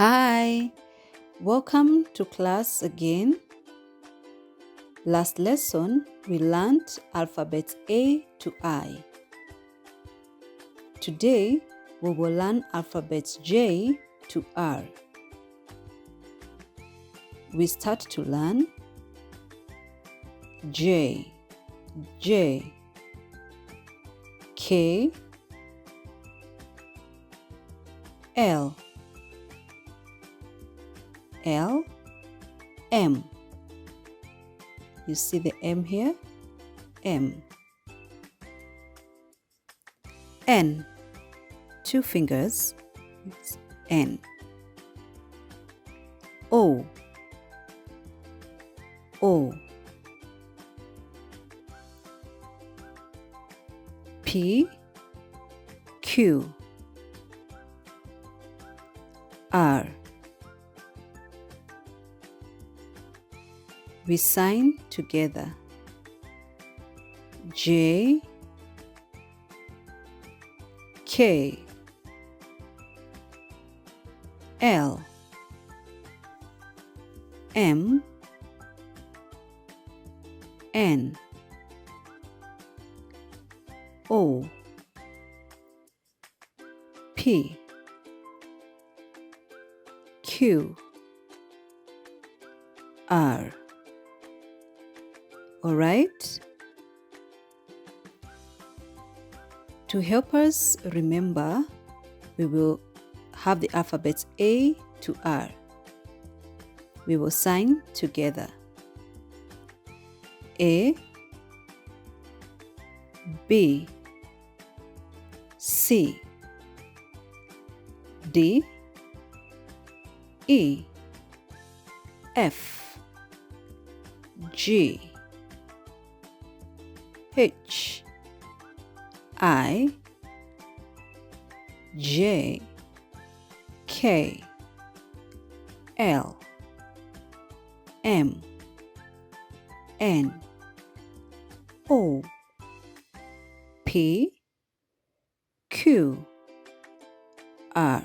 Hi, welcome to class again. Last lesson, we learned alphabets A to I. Today, we will learn alphabets J to R. We start to learn J, J, K, L, L, M. You see the M here? M. N. Two fingers. It's N. O. O. P. Q. R. We sign together. J, K, L, M, N, O, P, Q, R. All right? To help us remember, we will have the alphabets A to R. We will sign together. A, B, C, D, E, F, G, H, I, J, K, L, M, N, O, P, Q, R.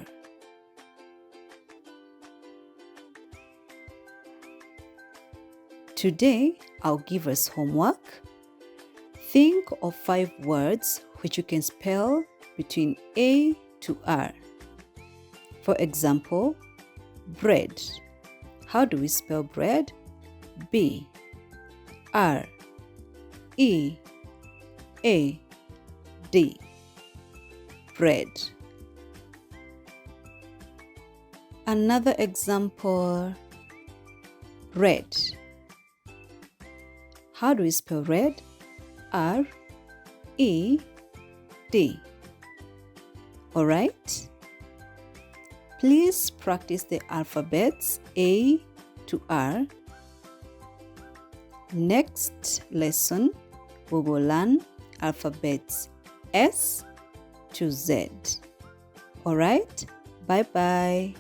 Today, I'll give us homework. Think of 5 words which you can spell between A to R. For example, bread. How do we spell bread? B, R, E, A, D. Bread. Another example, red. How do we spell red? R, E, D. All right? Please practice the alphabets A to R. Next lesson, we will learn alphabets S to Z. All right? Bye-bye.